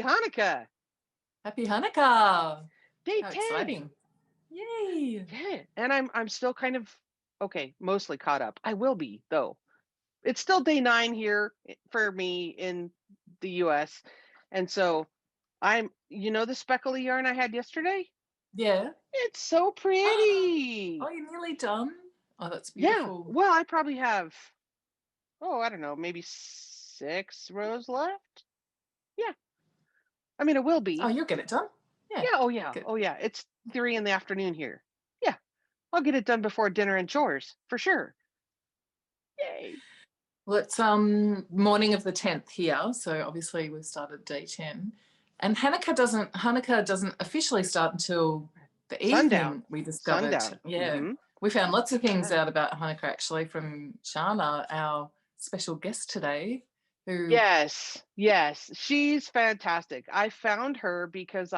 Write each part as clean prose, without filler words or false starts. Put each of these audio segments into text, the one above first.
Happy Hanukkah. Happy Hanukkah. Day How 10. exciting. Yay. Yeah. And I'm still kind of, mostly caught up. I will be, though. It's still day 9 here for me in the US. And so the speckly yarn I had yesterday? Yeah. It's so pretty. Oh, you're nearly done? Oh, that's Yeah. beautiful. Well, I probably have, I don't know, maybe 6 rows left. Yeah. I mean, it will be. Oh, you'll get it done. Yeah. Yeah. Oh, yeah. Oh, yeah. It's 3 in the afternoon here. Yeah. I'll get it done before dinner and chores for sure. Yay. Well, it's morning of the 10th here, so obviously we've started day 10. And Hanukkah doesn't officially start until the Sundown. evening, we discovered. Sundown. Yeah. Mm-hmm. We found lots of things out about Hanukkah actually from Shana, our special guest today. Yes. She's fantastic. I found her because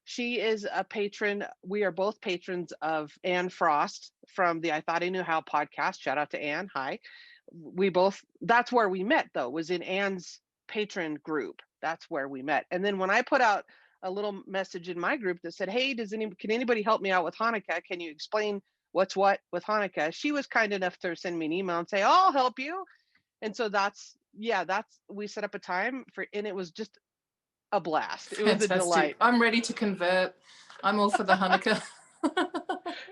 she is a patron. We are both patrons of Anne Frost from the I Thought I Knew How podcast. Shout out to Anne. Hi. That's where we met though, was in Anne's patron group. That's where we met. And then when I put out a little message in my group that said, hey, can anybody help me out with Hanukkah? Can you explain what's what with Hanukkah? She was kind enough to send me an email and say, I'll help you. And so we set up a time and it was just a blast. It was a delight. I'm ready to convert. I'm all for the Hanukkah.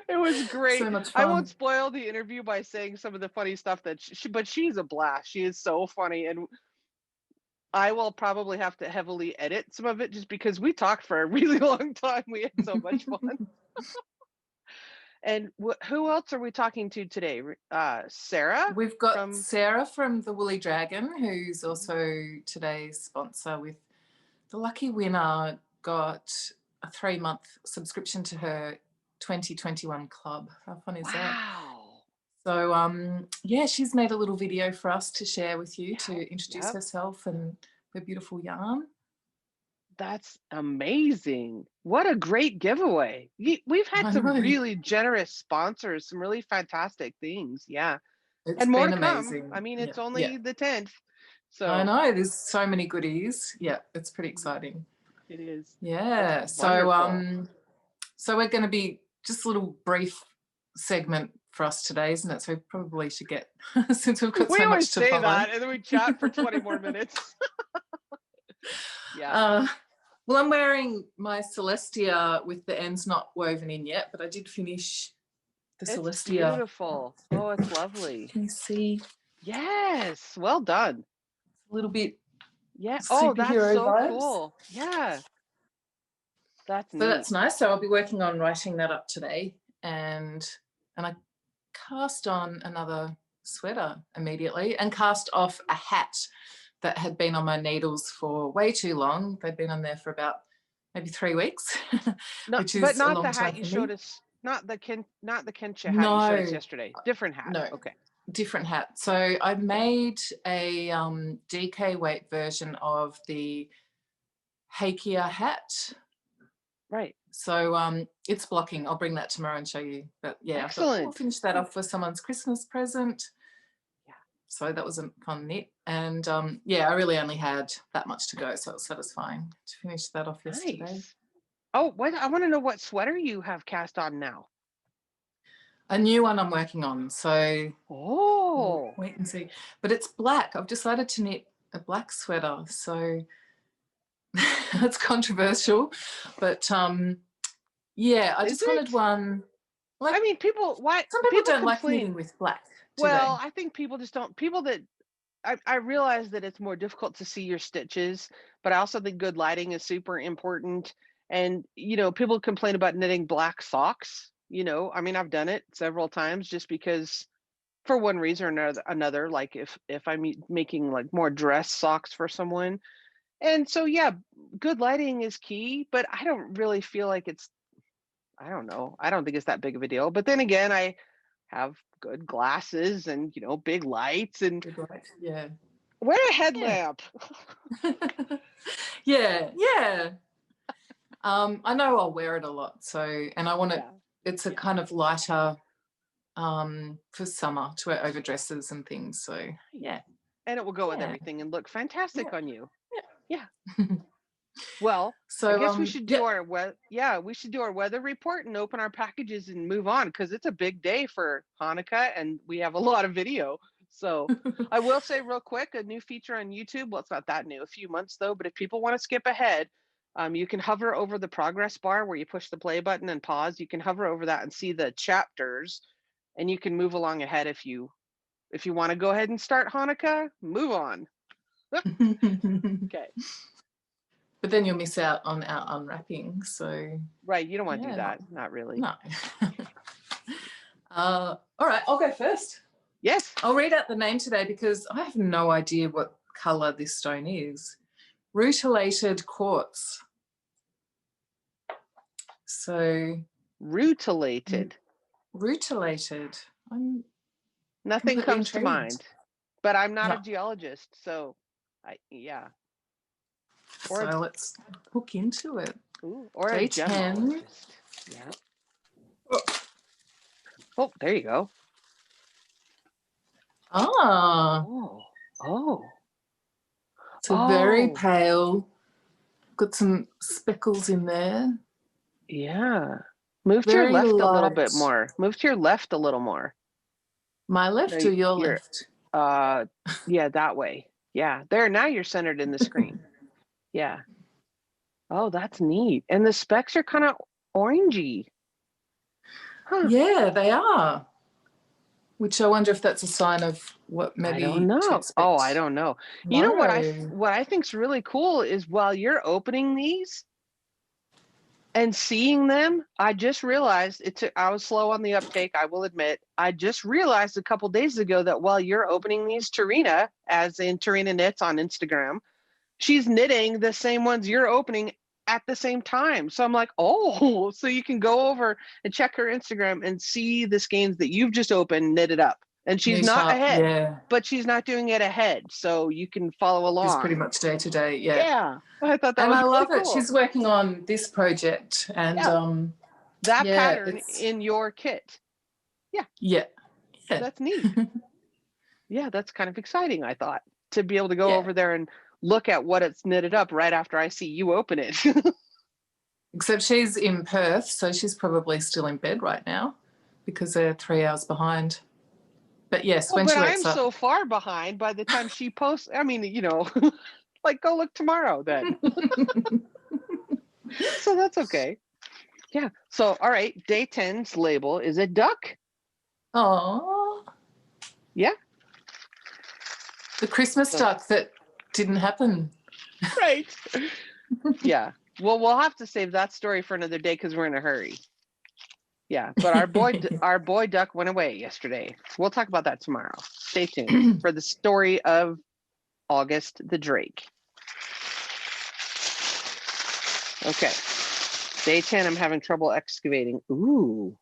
It was great. So much fun. I won't spoil the interview by saying some of the funny stuff but she's a blast. She is so funny, and I will probably have to heavily edit some of it just because we talked for a really long time. We had so much fun. And who else are we talking to today? Sarah? We've got Sarah from the Woolly Dragon, who's also today's sponsor. With the lucky winner got a 3-month subscription to her 2021 club. How fun is that? Wow. So she's made a little video for us to share with you to introduce herself and her beautiful yarn. That's amazing. What a great giveaway. We've had some really generous sponsors, some really fantastic things. Yeah. It's and more been to come. amazing. I mean, it's only the 10th. So I know there's so many goodies. Yeah, it's pretty exciting. It is. Yeah. So we're going to be just a little brief segment for us today, isn't it? So we probably should get since we've got so much to follow. We always say that, and then we chat for 20 more minutes. Yeah. Well, I'm wearing my Celestia with the ends not woven in yet, but I did finish the Celestia. Beautiful. Oh, it's lovely. Can you see? Yes. Well done. A little bit. Yeah. Oh, that's so vibes. Cool. Yeah. That's neat. So that's nice. So I'll be working on writing that up today, and I cast on another sweater immediately and cast off a hat that had been on my needles for way too long. They'd been on there for about maybe 3 weeks, which is but not a long the time hat you showed us. Not the Kensha hat you showed us yesterday. Different hat. No. Okay. Different hat. So I made a DK weight version of the Hakia hat. Right. So it's blocking. I'll bring that tomorrow and show you. But yeah, excellent. I thought we'll finish that off for someone's Christmas present. Yeah. So that was a fun knit. And I really only had that much to go, so it was satisfying to finish that off yesterday. Nice. Oh, I want to know what sweater you have cast on now. A new one I'm working on. So we'll wait and see. But it's black. I've decided to knit a black sweater. So that's controversial. But I just wanted one. Like, I mean, some people don't like knitting with black. Well, I think people just don't. People that I realize that it's more difficult to see your stitches, but I also think good lighting is super important. And, people complain about knitting black socks. I mean, I've done it several times just because for one reason or another, like if I'm making like more dress socks for someone. And so, good lighting is key, but I don't really feel like I don't know. I don't think it's that big of a deal. But then again, I have good glasses and, big lights and wear a headlamp. Yeah. I know I'll wear it a lot. So, and I want it's a kind of lighter for summer to wear over dresses and things. So, yeah. And it will go with everything and look fantastic on you. Yeah. Well, So I guess we should do our we should do our weather report and open our packages and move on, because it's a big day for Hanukkah and we have a lot of video. So I will say real quick, a new feature on YouTube. Well, it's not that new, a few months though, but if people want to skip ahead, you can hover over the progress bar where you push the play button and pause. You can hover over that and see the chapters, and you can move along ahead if you want to go ahead and start Hanukkah, move on. Okay. But then you'll miss out on our unwrapping. So Right, you don't want to do that. Not really. No. All right, I'll go first. Yes. I'll read out the name today because I have no idea what colour this stone is. Rutilated quartz. So Rutilated. Rutilated. I'm Nothing comes to mind, but I'm not a geologist, so yeah. So let's hook into it. Ooh, or Day a gemologist. Yeah. Oh, there you go. Ah. Oh. It's a very pale. Got some speckles in there. Yeah. Move to your left a little bit more. Move to your left a little more. My left or your left? Yeah, that way. Yeah. There, now you're centered in the screen. Yeah. Oh, that's neat. And the specks are kind of orangey. Huh. Yeah, they are. Which I wonder if that's a sign of what maybe. I don't know. I don't know. No. You know what I think's really cool is while you're opening these and seeing them, I just realized I was slow on the uptake, I will admit. I just realized a couple days ago that while you're opening these, Terina, as in Terina Knits on Instagram, she's knitting the same ones you're opening at the same time. So I'm like, oh, so you can go over and check her Instagram and see the skeins that you've just opened knitted up. And she's not ahead, but she's not doing it ahead. So you can follow along. It's pretty much day to day. Yeah. Yeah. I thought that was really cool. I love it. Cool. She's working on this project and that pattern in your kit. Yeah. Yeah. That's neat. Yeah, that's kind of exciting, I thought, to be able to go over there and look at what it's knitted up right after I see you open it. Except she's in Perth, so she's probably still in bed right now because they're 3 hours behind. But yes, when she wakes up. I'm so far behind by the time she posts. I mean, like go look tomorrow then. So that's okay. Yeah. So, all right. Day 10's label is a duck. Oh. Yeah. The Christmas duck that didn't happen. Right. Yeah. Well, we'll have to save that story for another day because we're in a hurry. Yeah, but our boy duck went away yesterday. We'll talk about that tomorrow. Stay tuned for the story of August the Drake. Okay. Day 10, I'm having trouble excavating. Ooh.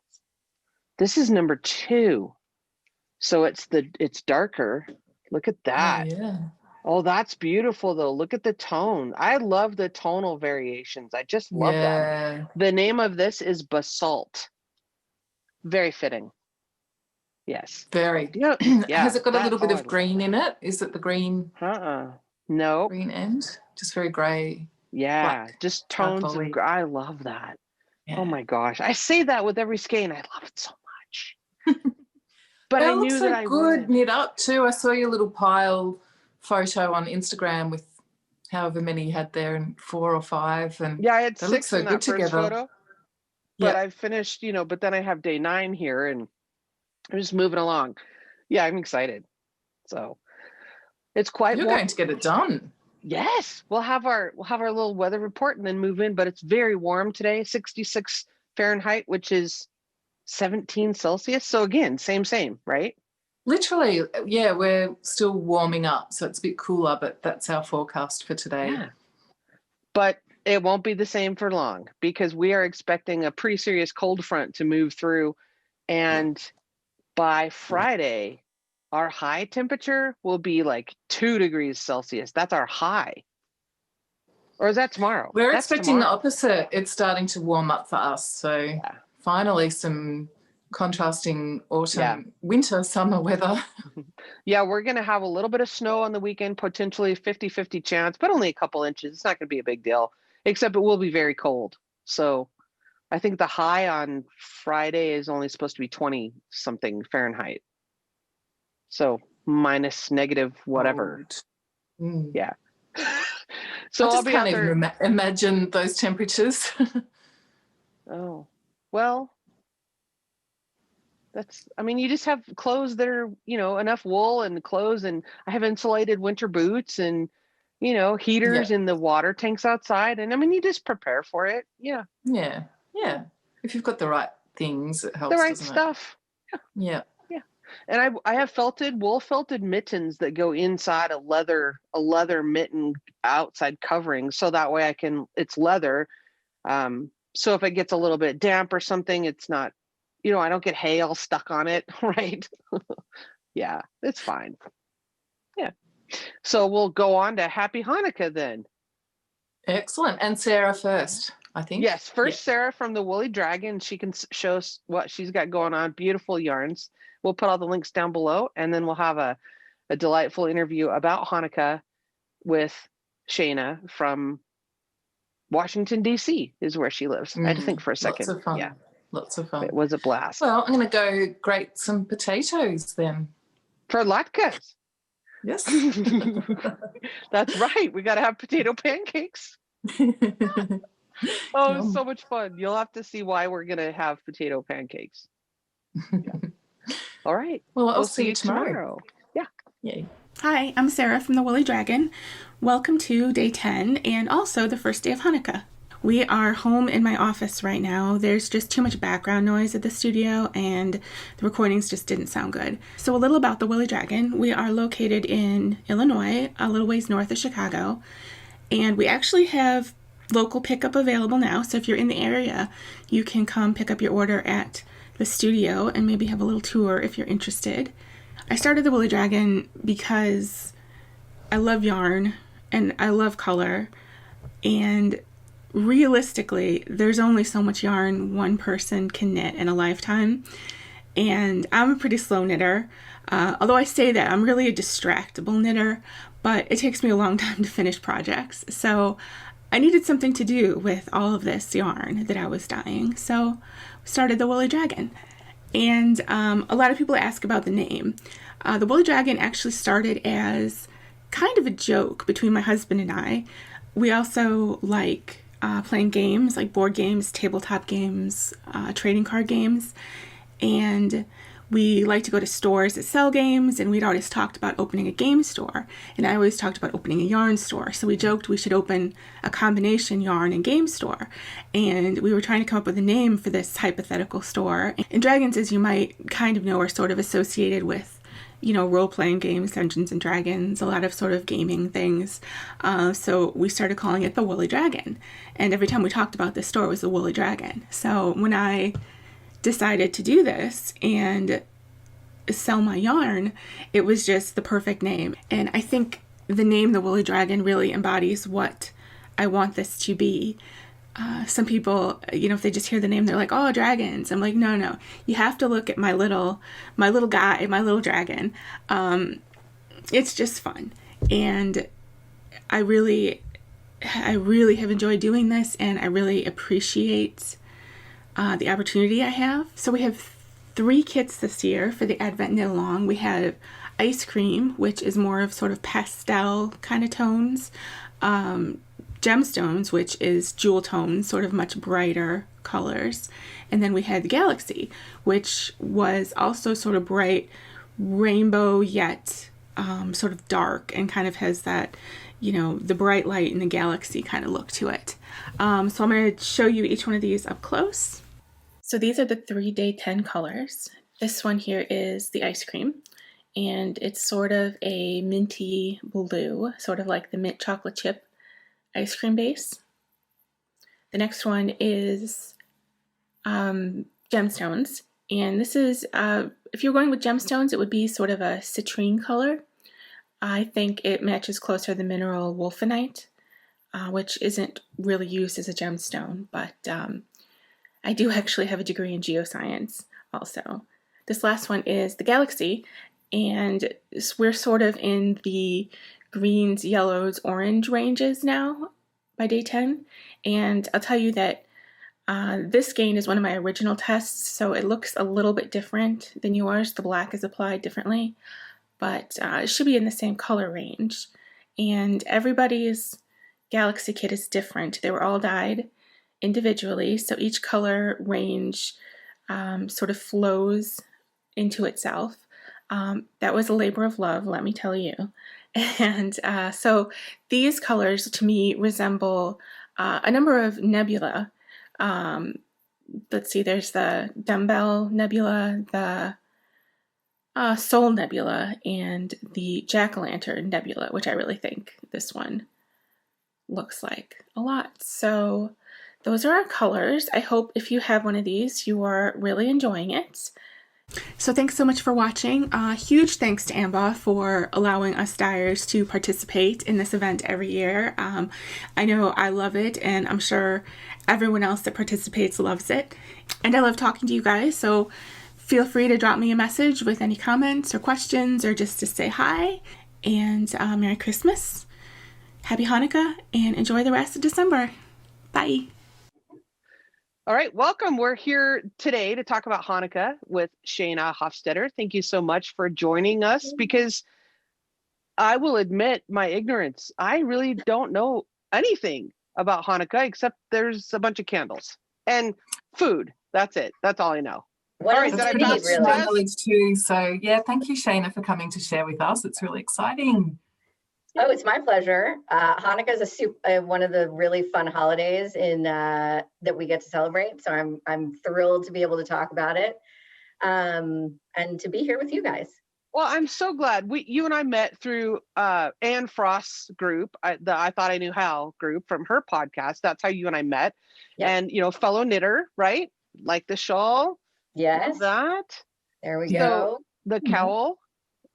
This is number 2. So it's darker. Look at that. Oh, yeah. Oh, that's beautiful, though. Look at the tone. I love the tonal variations. I just love them. The name of this is Basalt. Very fitting. Yes. Very. Yeah. Has it got a little bit of green in it? Is it the green? No. Green end? Just very grey. Yeah. Black, just tones of. I love that. Yeah. Oh my gosh. I say that with every skein. I love it so much. But I knew that I would. Knit up too. I saw your little pile photo on Instagram with however many you had there, and 4 or 5, and I had 6 in that first photo. But I finished, but then I have day 9 here, and I'm just moving along. Yeah, I'm excited. So it's quite. You're going to get it done. Yes, we'll have our little weather report and then move in. But it's very warm today, 66 Fahrenheit, which is 17 Celsius. So again, same, right? Literally, yeah, we're still warming up, so it's a bit cooler, but that's our forecast for today. Yeah. But it won't be the same for long because we are expecting a pretty serious cold front to move through. And by Friday, our high temperature will be like 2 degrees Celsius. That's our high. Or is that tomorrow? We're expecting the opposite. It's starting to warm up for us. So finally some contrasting autumn, winter, summer weather. Yeah, we're going to have a little bit of snow on the weekend, potentially 50-50 chance, but only a couple inches. It's not going to be a big deal. except it will be very cold. So I think the high on Friday is only supposed to be 20 something Fahrenheit. So minus negative whatever. Mm. Yeah. So So I I'll just be out can't there. even imagine those temperatures. Oh, well, I mean, you just have clothes that are, enough wool and clothes, and I have insulated winter boots and, Yeah. heaters in the water tanks outside. And I mean, you just prepare for it. Yeah. Yeah. Yeah. If you've got the right things, it The helps, right doesn't it? stuff. Yeah. Yeah. And I have wool felted mittens that go inside a leather mitten outside covering. So that way it's leather. So if it gets a little bit damp or something, it's not, I don't get hay all stuck on it. Right. Yeah, it's fine. Yeah. So we'll go on to Happy Hanukkah then. Excellent. And Sarah first, I think. Yes, first Sarah from the Woolly Dragon. She can show us what she's got going on. Beautiful yarns. We'll put all the links down below, and then we'll have a delightful interview about Hanukkah with Shana from Washington, D.C. is where she lives. I had to think for a second. Lots of fun. Yeah. Lots of fun. It was a blast. Well, I'm going to go grate some potatoes then. For latkes. Yes. That's right. We got to have potato pancakes. Oh, it's so much fun. You'll have to see why we're going to have potato pancakes. Yeah. All right. Well, I'll we'll see you tomorrow. Yeah. Yay. Hi, I'm Sarah from the Woolly Dragon. Welcome to day 10 and also the first day of Hanukkah. We are home in my office right now. There's just too much background noise at the studio and the recordings just didn't sound good. So a little about the Woolly Dragon. We are located in Illinois, a little ways north of Chicago, and we actually have local pickup available now. So if you're in the area, you can come pick up your order at the studio and maybe have a little tour if you're interested. I started the Woolly Dragon because I love yarn and I love color, and realistically, there's only so much yarn one person can knit in a lifetime, and I'm a pretty slow knitter. Although I say that, I'm really a distractible knitter, but it takes me a long time to finish projects. So I needed something to do with all of this yarn that I was dyeing, so we started the Woolly Dragon. And a lot of people ask about the name. The Woolly Dragon actually started as kind of a joke between my husband and I. We also like playing games, like board games, tabletop games, trading card games, and we like to go to stores that sell games, and we'd always talked about opening a game store, and I always talked about opening a yarn store. So we joked we should open a combination yarn and game store, and we were trying to come up with a name for this hypothetical store. And dragons, as you might kind of know, are sort of associated with, role-playing games, Dungeons and Dragons, a lot of sort of gaming things. So we started calling it the Woolly Dragon, and every time we talked about this store, it was the Woolly Dragon. So when I decided to do this and sell my yarn, it was just the perfect name. And I think the name the Woolly Dragon really embodies what I want this to be. Some people, if they just hear the name, they're like, oh, dragons. I'm like, no, you have to look at my little guy, my little dragon. It's just fun. And I really have enjoyed doing this, and I really appreciate the opportunity I have. So we have 3 kits this year for the Advent Knit Along. We have Ice Cream, which is more of sort of pastel kind of tones. Gemstones, which is jewel tones, sort of much brighter colors. And then we had the Galaxy, which was also sort of bright rainbow, yet sort of dark, and kind of has that, the bright light in the galaxy kind of look to it. So I'm going to show you each one of these up close. So these are the 3 day 10 colors. This one here is the Ice Cream, and it's sort of a minty blue, sort of like the mint chocolate chip ice cream base. The next one is Gemstones, and this is, if you're going with gemstones, it would be sort of a citrine color. I think it matches closer to the mineral wolfenite, which isn't really used as a gemstone, but I do actually have a degree in geoscience also. This last one is the Galaxy, and we're sort of in the greens, yellows, orange ranges now, by day 10. And I'll tell you that this skein is one of my original tests, so it looks a little bit different than yours. The black is applied differently, but it should be in the same color range. And everybody's Galaxy kit is different. They were all dyed individually, so each color range sort of flows into itself. That was a labor of love, let me tell you. And so these colors to me resemble a number of nebula. Let's see, there's the Dumbbell Nebula, the Soul Nebula, and the Jack-o'-lantern Nebula, which I really think this one looks like a lot. So those are our colors. I hope if you have one of these, you are really enjoying it. So thanks so much for watching. Huge thanks to Ambah for allowing us dyers to participate in this event every year. I know I love it, and I'm sure everyone else that participates loves it. And I love talking to you guys, so feel free to drop me a message with any comments or questions, or just to say hi. And Merry Christmas, Happy Hanukkah, and enjoy the rest of December. Bye. All right, welcome. We're here today to talk about Hanukkah with Shana Hofstetter. Thank you so much for joining us, because I will admit my ignorance. I really don't know anything about Hanukkah except there's a bunch of candles and food. That's it. That's all I know. What all right, is did I food, pass really? My knowledge too. So yeah, thank you, Shana, for coming to share with us. It's really exciting. Oh, it's my pleasure. Hanukkah is one of the really fun holidays that we get to celebrate. So I'm thrilled to be able to talk about it and to be here with you guys. Well, I'm so glad you and I met through Anne Frost's group, the I Thought I Knew How group from her podcast. That's how you and I met. Yep. And fellow knitter, right? Like the shawl. Yes. Love that. There we go. The cowl.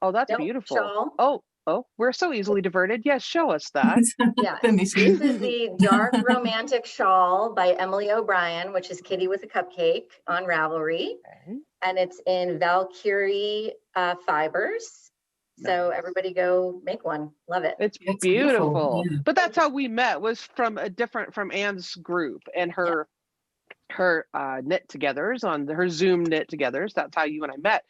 Oh, that's beautiful. Shawl. Oh, we're so easily diverted. Yes, show us that. Yes. This is the Dark Romantic Shawl by Ambah O'Brien, which is Kitty with a Cupcake on Ravelry. Okay. And it's in Valkyrie fibers. Nice. So everybody go make one. Love it. It's beautiful. Yeah. But that's how we met, was from Anne's group and her knit togethers on her Zoom knit togethers. That's how you and I met.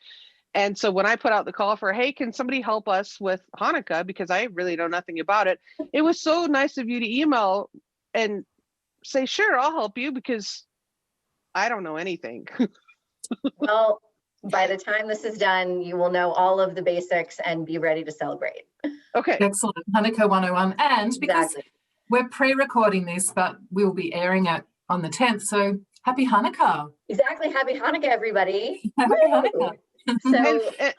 And so when I put out the call for, hey, can somebody help us with Hanukkah, because I really know nothing about it, it was so nice of you to email and say, sure, I'll help you, because I don't know anything. Well, by the time this is done, you will know all of the basics and be ready to celebrate. Okay. Excellent. Hanukkah 101. And because we're pre-recording this, but we'll be airing it on the 10th. So happy Hanukkah. Exactly. Happy Hanukkah, everybody. Happy Hanukkah. So, and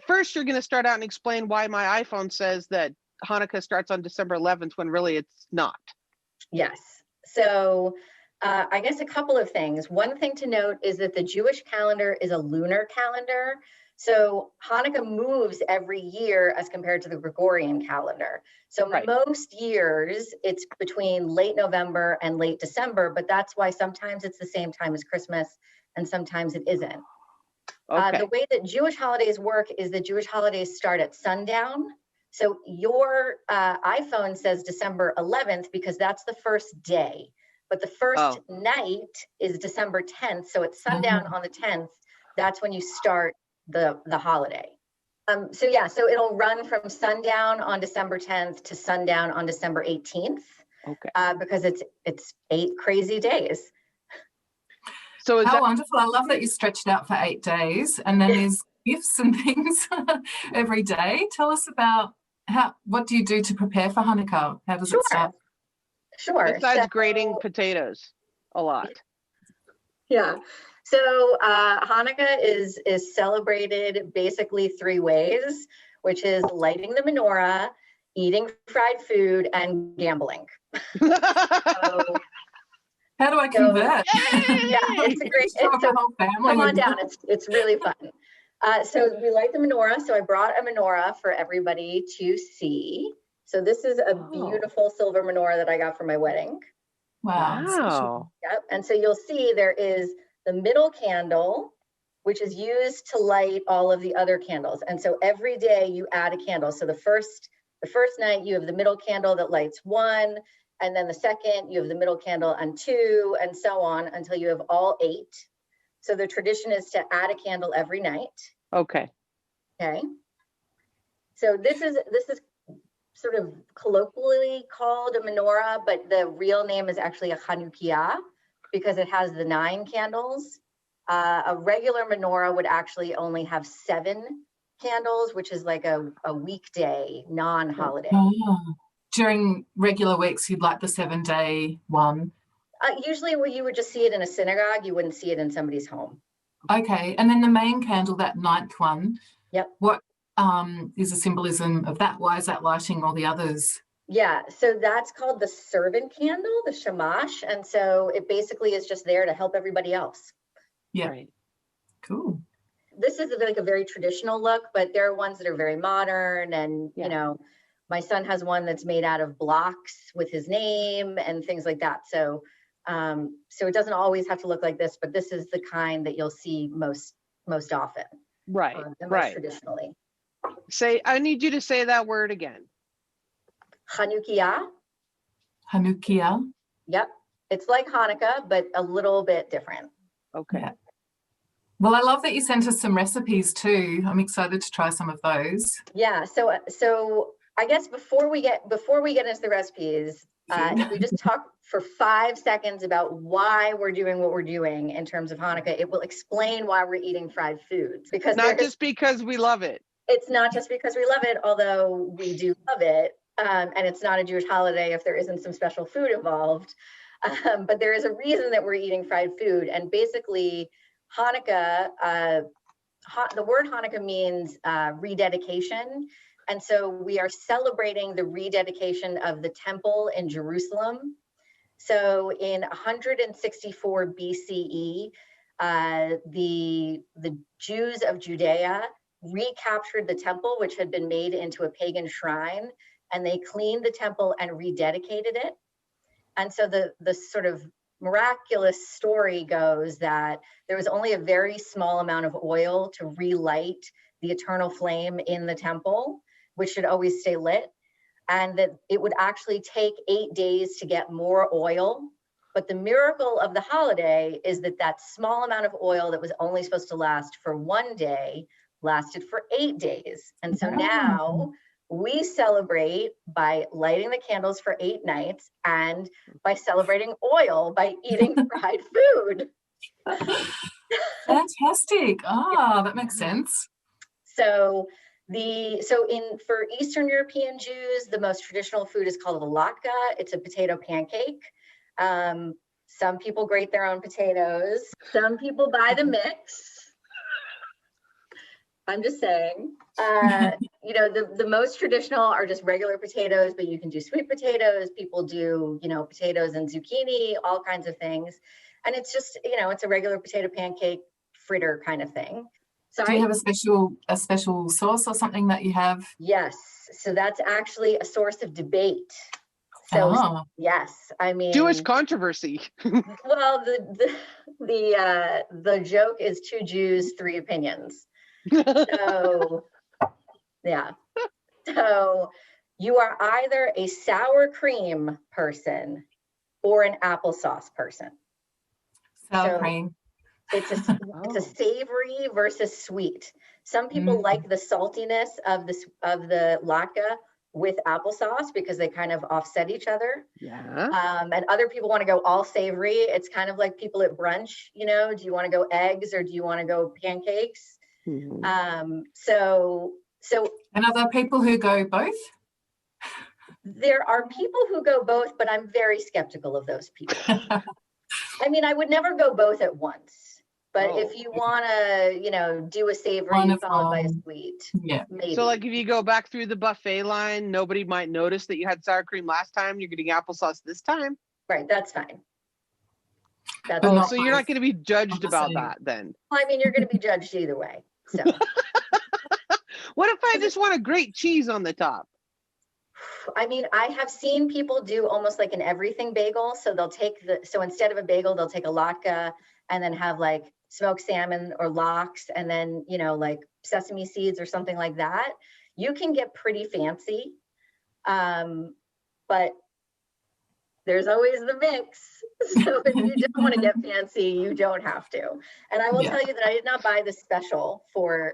first, you're going to start out and explain why my iPhone says that Hanukkah starts on December 11th when really it's not. Yes. So I guess a couple of things. One thing to note is that the Jewish calendar is a lunar calendar. So Hanukkah moves every year as compared to the Gregorian calendar. So most years it's between late November and late December, but that's why sometimes it's the same time as Christmas and sometimes it isn't. Okay. The way that Jewish holidays work is that Jewish holidays start at sundown. So your iPhone says December 11th because that's the first day, but the first night is December 10th. So it's sundown on the 10th. That's when you start the holiday. So it'll run from sundown on December 10th to sundown on December 18th. Okay. Because it's 8 crazy days. So how wonderful. I love that you stretched out for 8 days and then there's gifts and things every day. Tell us about what do you do to prepare for Hanukkah? How does it start? Sure. Besides grating potatoes a lot. Yeah. So Hanukkah is celebrated basically 3 ways, which is lighting the menorah, eating fried food, and gambling. How do I convert? Yeah, it's a great. Come on down. It's really fun. So we light the menorah. So I brought a menorah for everybody to see. So this is a beautiful silver menorah that I got for my wedding. Wow. Yep. And so you'll see there is the middle candle, which is used to light all of the other candles. And so every day you add a candle. So the first night you have the middle candle that lights 1. and then the second, you have the middle candle on 2, and so on until you have all 8. So the tradition is to add a candle every night. Okay. Okay. So this is sort of colloquially called a menorah, but the real name is actually a Hanukkah because it has the 9 candles. A regular menorah would actually only have 7 candles, which is like a weekday, non-holiday. Oh. During regular weeks, you'd like the 7-day one? Usually you would just see it in a synagogue. You wouldn't see it in somebody's home. Okay. And then the main candle, that 9th one, yep. What is the symbolism of that? Why is that lighting all the others? Yeah, so that's called the servant candle, the shamash. And so it basically is just there to help everybody else. Yeah. Right. Cool. This is like a very traditional look, but there are ones that are very modern. And, you know, my son has one that's made out of blocks with his name and things like that. So, so it doesn't always have to look like this, but this is the kind that you'll see most often. Right. And Right. most traditionally. I need you to say that word again. Hanukkah. Hanukkah. Yep. It's like Hanukkah, but a little bit different. Okay. Yeah. Well, I love that you sent us some recipes too. I'm excited to try some of those. Yeah. So I guess before we get into the recipes, if we just talk for 5 seconds about why we're doing what we're doing in terms of Hanukkah, it will explain why we're eating fried foods. Because not just because we love it. It's not just because we love it, although we do love it. And it's not a Jewish holiday if there isn't some special food involved. But there is a reason that we're eating fried food. And basically, Hanukkah, the word Hanukkah means rededication. And so we are celebrating the rededication of the temple in Jerusalem. So in 164 BCE, the Jews of Judea recaptured the temple, which had been made into a pagan shrine, and they cleaned the temple and rededicated it. And so the sort of miraculous story goes that there was only a very small amount of oil to relight the eternal flame in the temple, which should always stay lit, and that it would actually take 8 days to get more oil. But the miracle of the holiday is that small amount of oil that was only supposed to last for 1 day lasted for 8 days. And so now we celebrate by lighting the candles for 8 nights and by celebrating oil by eating fried food. Fantastic. That makes sense. So for Eastern European Jews, the most traditional food is called a latke. It's a potato pancake. Some people grate their own potatoes. Some people buy the mix. I'm just saying, the most traditional are just regular potatoes, but you can do sweet potatoes. People do, potatoes and zucchini, all kinds of things. And it's just, it's a regular potato pancake fritter kind of thing. So do you have a special sauce or something that you have? Yes. So that's actually a source of debate. So yes, I mean, Jewish controversy. Well, the joke is 2 Jews, 3 opinions. So, yeah. So you are either a sour cream person or an applesauce person. Sour cream. It's a savory versus sweet. Some people like the saltiness of the latke with applesauce because they kind of offset each other. Yeah. And other people want to go all savory. It's kind of like people at brunch, do you want to go eggs or do you want to go pancakes? Mm-hmm. So and are there people who go both? There are people who go both, but I'm very skeptical of those people. I mean, I would never go both at once. But if you want to, do a savory followed by a sweet, maybe. So like if you go back through the buffet line, nobody might notice that you had sour cream last time. You're getting applesauce this time. Right. That's fine. So you're not going to be judged about that then. Well, I mean, you're going to be judged either way. So. What if I just want a great cheese on the top? I mean, I have seen people do almost like an everything bagel. So they'll take so instead of a bagel, they'll take a latke and then have like smoked salmon or lox and then, like sesame seeds or something like that. You can get pretty fancy. But there's always the mix. So if you don't want to get fancy, you don't have to. And I will tell you that I did not buy the special for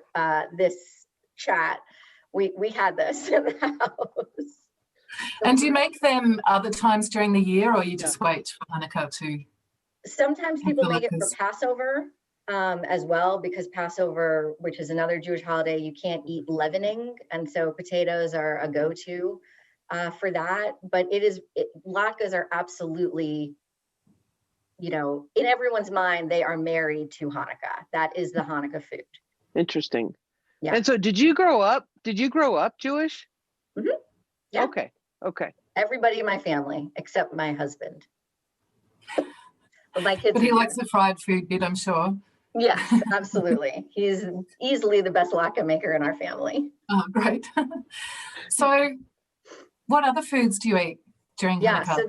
this chat. We had this in the house. And do you make them other times during the year, or you just wait for Hanukkah to? Sometimes people make it for Passover as well, because Passover, which is another Jewish holiday, you can't eat leavening. And so potatoes are a go-to for that. But latkes are absolutely, you know, in everyone's mind, they are married to Hanukkah. That is the Hanukkah food. Interesting. Yeah. And so did you grow up Jewish? Mm-hmm. Yeah. Okay. Everybody in my family except my husband. But my kids. But he likes the fried food bit, I'm sure. Yes, absolutely. He's easily the best latke maker in our family. Oh, great. So what other foods do you eat during Hanukkah? So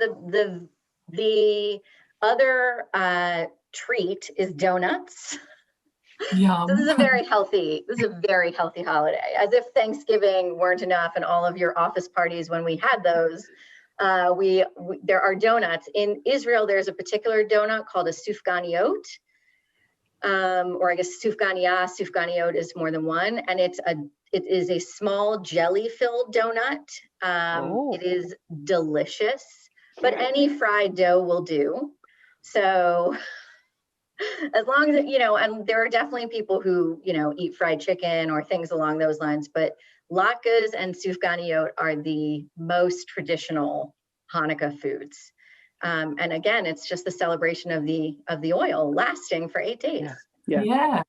the other treat is donuts. Yum. So this is a very healthy holiday. As if Thanksgiving weren't enough and all of your office parties when we had those, there are donuts. In Israel, there's a particular donut called a Sufganiyot, or I guess Sufganiyot is more than one, and it is a small jelly-filled donut. It is delicious, but any fried dough will do. So as long as, you know, and there are definitely people who, you know, eat fried chicken or things along those lines, but latkes and Sufganiyot are the most traditional Hanukkah foods. And again, it's just the celebration of the oil lasting for 8 days. Yeah.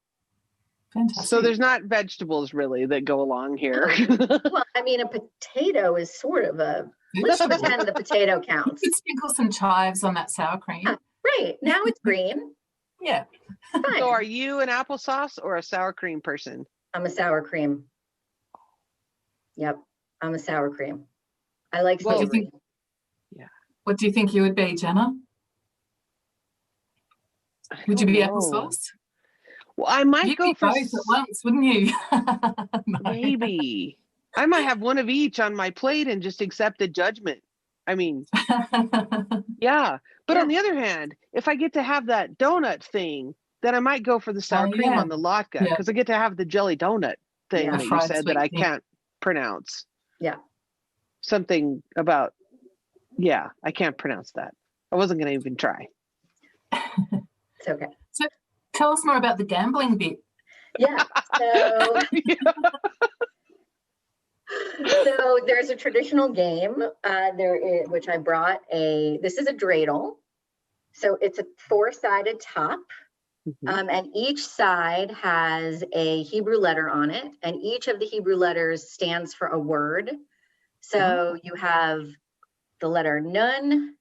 Fantastic. So there's not vegetables really that go along here. Well, I mean, a potato is sort of let's pretend the potato counts. You could sprinkle some chives on that sour cream. Yeah, right. Now it's green. Yeah. Fine. So are you an applesauce or a sour cream person? I'm a sour cream. Yep. I'm a sour cream. I like savory. What do you think you would be, Jenna? Would you be applesauce? Well, I might go for both at once, wouldn't you? No. Maybe. I might have one of each on my plate and just accept the judgment. I mean, yeah. But on the other hand, if I get to have that donut thing, then I might go for the sour cream on the latke, because I get to have the jelly donut thing that you said that I can't pronounce. Yeah. Something about, I can't pronounce that. I wasn't going to even try. It's okay. So tell us more about the gambling bit. Yeah. So, so there's a traditional game which I brought this is a dreidel. So it's a 4-sided top. And each side has a Hebrew letter on it, and each of the Hebrew letters stands for a word. So you have the letter Nun,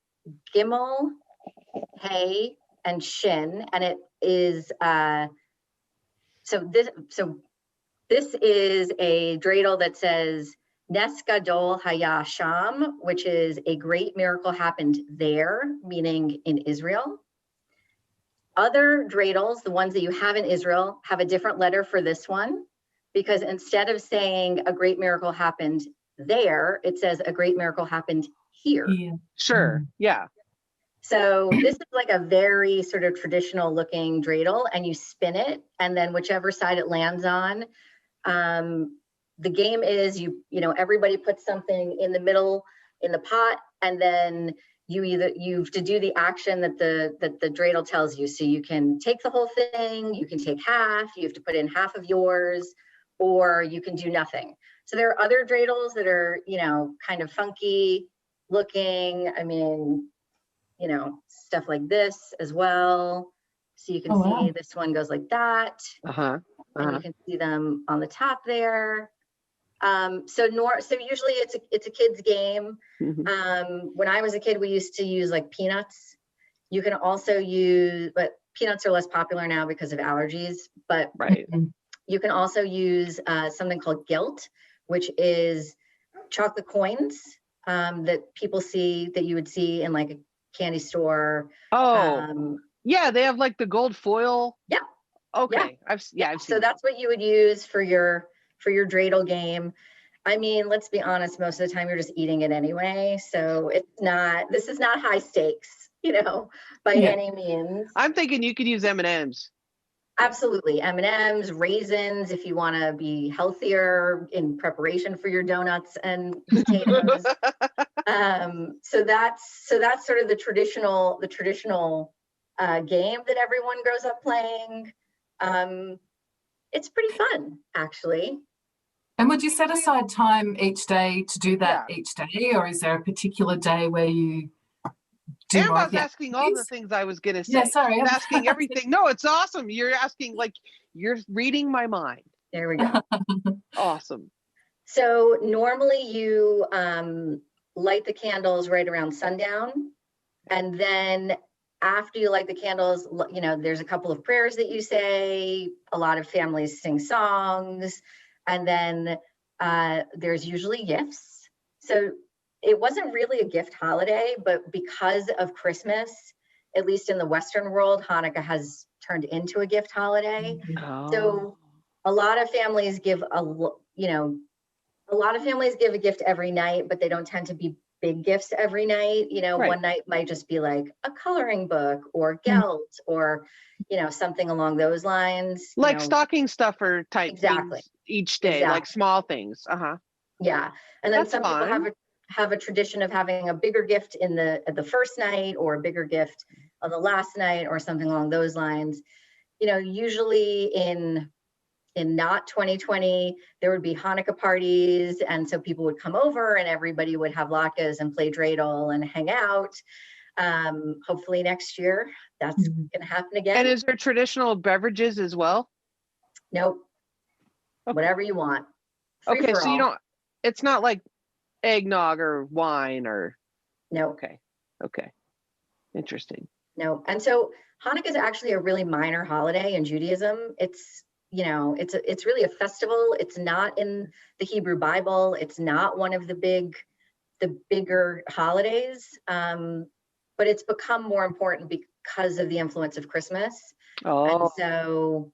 Gimel, Hey, and Shin, and it is this is a dreidel that says Nes Gadol Haya Sham, which is a great miracle happened there, meaning in Israel. Other dreidels, the ones that you have in Israel, have a different letter for this one, because instead of saying a great miracle happened there, it says a great miracle happened here. Yeah. Sure. Yeah. So this is like a very sort of traditional looking dreidel, and you spin it, and then whichever side it lands on, the game is you know, everybody puts something in the middle in the pot, and then you have to do the action that the dreidel tells you. So you can take the whole thing, you can take half, you have to put in half of yours, or you can do nothing. So there are other dreidels that are, you know, kind of funky looking. I mean, you know, stuff like this as well. So you can see this one goes like that. And you can see them on the top there. So usually it's a kid's game. When I was a kid, we used to use like peanuts. You can also use, but peanuts are less popular now because of allergies, but you can also use something called gilt, which is chocolate coins that people see, that you would see in like a candy store. Yeah, they have like the gold foil. Yeah. Okay. I've seen so that's what you would use for your dreidel game. I mean, let's be honest, most of the time you're just eating it anyway. So this is not high stakes, by any means. I'm thinking you could use M&Ms. Absolutely. M&Ms, raisins, if you want to be healthier in preparation for your donuts and potatoes. So that's sort of the traditional game that everyone grows up playing. It's pretty fun, actually. And would you set aside time each day to do that each day, or is there a particular day where you do more? Ambah's asking all the things I was going to say. Yeah, sorry. She's asking everything. No, it's awesome. You're asking, you're reading my mind. There we go. Awesome. So normally you light the candles right around sundown. And then after you light the candles, there's a couple of prayers that you say. A lot of families sing songs. And then there's usually gifts. So it wasn't really a gift holiday, but because of Christmas, at least in the Western world, Hanukkah has turned into a gift holiday. Oh. So a lot of families give a gift every night, but they don't tend to be big gifts every night. Right. One night might just be like a coloring book or gelt or, something along those lines. Like stocking stuffer type things each day, like small things. Uh-huh. Yeah. And then That's some fun. people have a tradition of having a bigger gift at the first night or a bigger gift on the last night or something along those lines. Usually in not 2020, there would be Hanukkah parties. And so people would come over and everybody would have latkes and play dreidel and hang out. Hopefully next year, that's going to happen again. And is there traditional beverages as well? Nope. Okay. Whatever you want. Okay, so it's not like eggnog or wine or. No. Okay. Interesting. No. And so Hanukkah is actually a really minor holiday in Judaism. It's really a festival. It's not in the Hebrew Bible. It's not one of the bigger holidays. But it's become more important because of the influence of Christmas. Oh. And so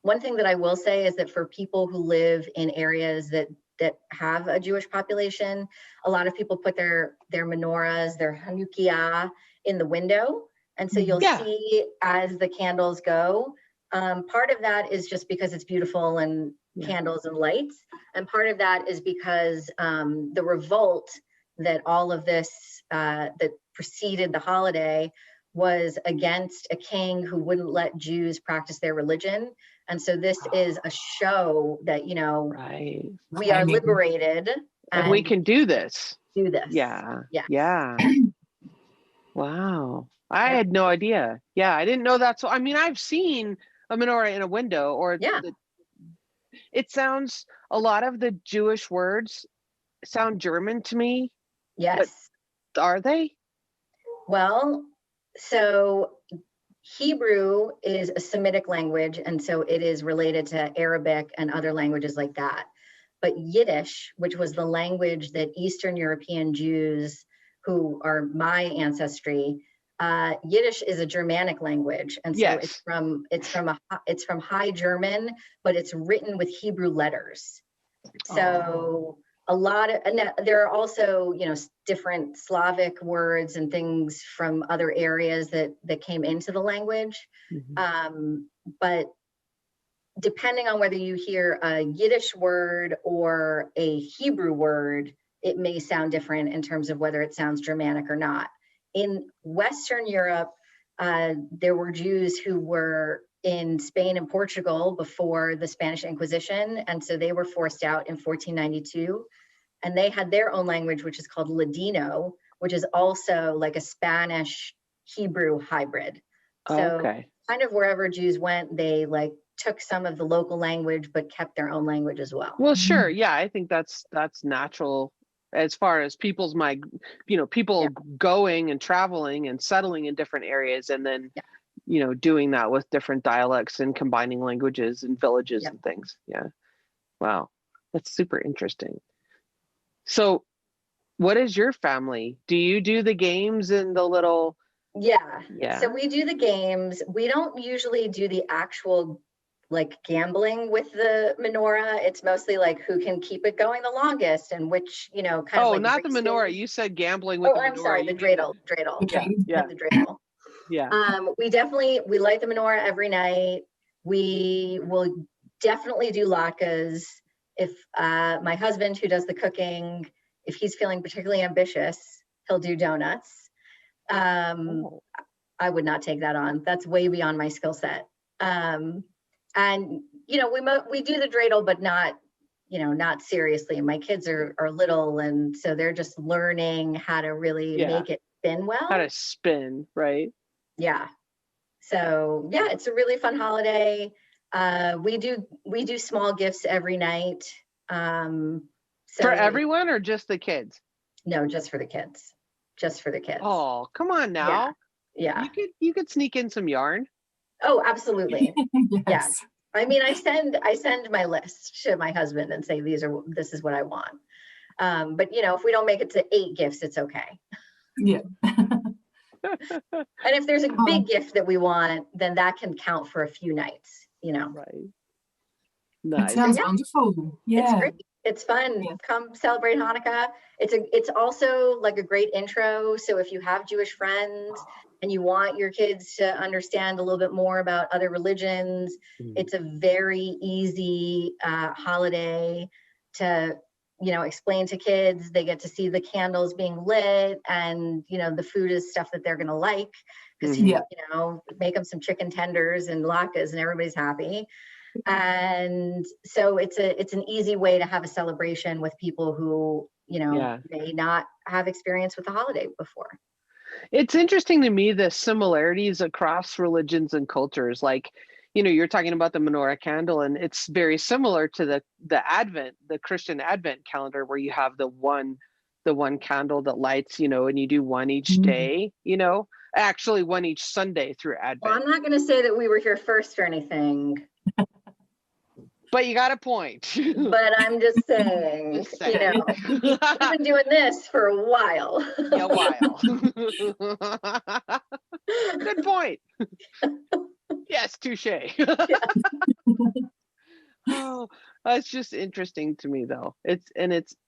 one thing that I will say is that for people who live in areas that have a Jewish population, a lot of people put their menorahs, their Hanukkah in the window. And so you'll see as the candles go, part of that is just because it's beautiful and candles and lights. And part of that is because the revolt that all of this, that preceded the holiday, was against a king who wouldn't let Jews practice their religion. And so this is a show that, we are liberated. And we can do this. Yeah. Wow. I had no idea. Yeah, I didn't know that. So, I've seen a menorah in a window it sounds, a lot of the Jewish words sound German to me. Yes. But are they? Well, so Hebrew is a Semitic language, and so it is related to Arabic and other languages like that. But Yiddish, which was the language that Eastern European Jews, who are my ancestry, Yiddish is a Germanic language, and so it's from High German, but it's written with Hebrew letters. So there are also different Slavic words and things from other areas that came into the language, but depending on whether you hear a Yiddish word or a Hebrew word, it may sound different in terms of whether it sounds Germanic or not. In Western Europe, there were Jews who were in Spain and Portugal before the Spanish Inquisition, and so they were forced out in 1492, and they had their own language, which is called Ladino, which is also like a Spanish Hebrew hybrid. So kind of wherever Jews went, they took some of the local language but kept their own language as well. Well, sure. Yeah, I think that's natural as far as people going and traveling and settling in different areas, and then doing that with different dialects and combining languages and villages and things. Wow, that's super interesting. So what is your family? Do you do the games and the little so we do the games. We don't usually do the actual like gambling with the menorah. It's mostly like who can keep it going the longest and which, kind of like not the menorah. races. You said gambling with the menorah. I'm sorry, the dreidel. Yeah. The dreidel. Yeah. We light the menorah every night. We will definitely do latkes. If my husband, who does the cooking, if he's feeling particularly ambitious, he'll do donuts. I would not take that on. That's way beyond my skill set. And we do the dreidel, but not seriously. My kids are little, and so they're just learning how to really make it spin well. How to spin, right? Yeah. So yeah, it's a really fun holiday. We do small gifts every night. For everyone or just the kids? No, just for the kids. Just for the kids. Oh, come on now. Yeah. You could sneak in some yarn. Oh, absolutely. Yes. Yeah. I mean, I send my list to my husband and say, this is what I want. But if we don't make it to 8 gifts, it's okay. Yeah. And if there's a big gift that we want, then that can count for a few nights, Right. Nice. It sounds wonderful. Yeah. It's great. It's fun. Yeah. Come celebrate Hanukkah. It's also like a great intro. So if you have Jewish friends and you want your kids to understand a little bit more about other religions, it's a very easy holiday to, explain to kids. They get to see the candles being lit, and, the food is stuff that they're going to like, because, make them some chicken tenders and latkes and everybody's happy. And so it's an easy way to have a celebration with people who, may not have experience with the holiday before. It's interesting to me, the similarities across religions and cultures. Like, you're talking about the menorah candle, and it's very similar to the Advent, the Christian Advent calendar, where you have the one candle that lights, and you do one each day, actually one each Sunday through Advent. Well, I'm not going to say that we were here first or anything. But you got a point. But I'm just saying, we've been doing this for a while. Yeah, a while. Good point. Yes, touche. Oh, that's just interesting to me, though.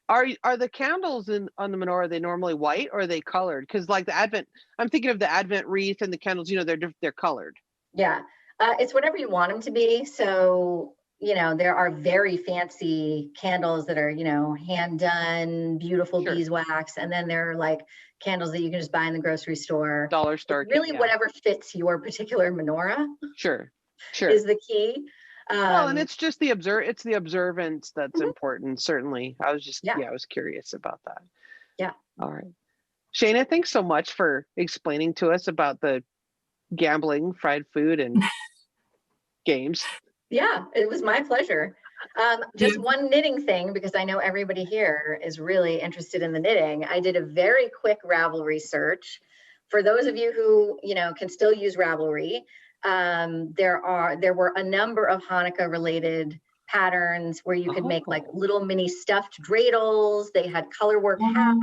Are the candles on the menorah, are they normally white or are they colored? Because like the Advent, I'm thinking of the Advent wreath and the candles. They're colored. Yeah, it's whatever you want them to be. So. There are very fancy candles that are, hand done, beautiful beeswax. And then there are like candles that you can just buy in the grocery store. Dollar store. Really, whatever fits your particular menorah. Sure. Is the key. Well, and it's just the observance that's important. Certainly. I was just, I was curious about that. Yeah. All right. Shana, thanks so much for explaining to us about the gambling, fried food, and games. Yeah, it was my pleasure. Just one knitting thing, because I know everybody here is really interested in the knitting. I did a very quick Ravelry search. For those of you who, can still use Ravelry, there were a number of Hanukkah related patterns where you could make like little mini stuffed dreidels. They had color work hats.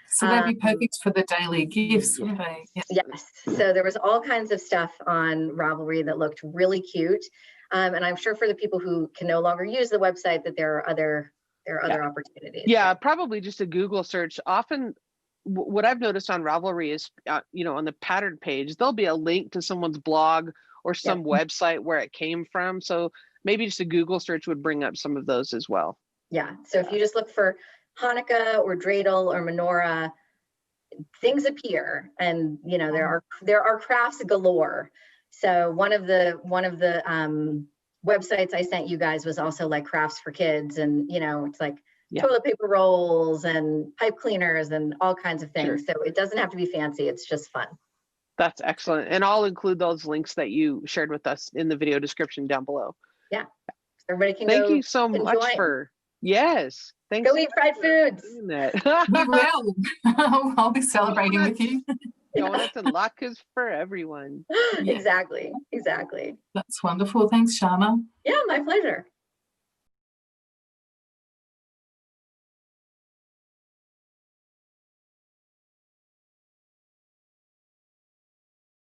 So they'd be perfect for the daily gifts, wouldn't they? Yes. So there was all kinds of stuff on Ravelry that looked really cute. And I'm sure for the people who can no longer use the website that there are other opportunities. Yeah, probably just a Google search. Often what I've noticed on Ravelry is, on the pattern page, there'll be a link to someone's blog or some website where it came from. So maybe just a Google search would bring up some of those as well. Yeah. So if you just look for Hanukkah or dreidel or menorah, things appear, and there are crafts galore. So one of the websites I sent you guys was also like crafts for kids, and it's like toilet paper rolls and pipe cleaners and all kinds of things. Sure. So it doesn't have to be fancy. It's just fun. That's excellent. And I'll include those links that you shared with us in the video description down below. Yeah. Everybody can Thank you so much for, yes. Thanks. Go eat fried foods. We will. I'll be celebrating with you. Donuts and latkes for everyone. Exactly. That's wonderful. Thanks, Shana. Yeah, my pleasure.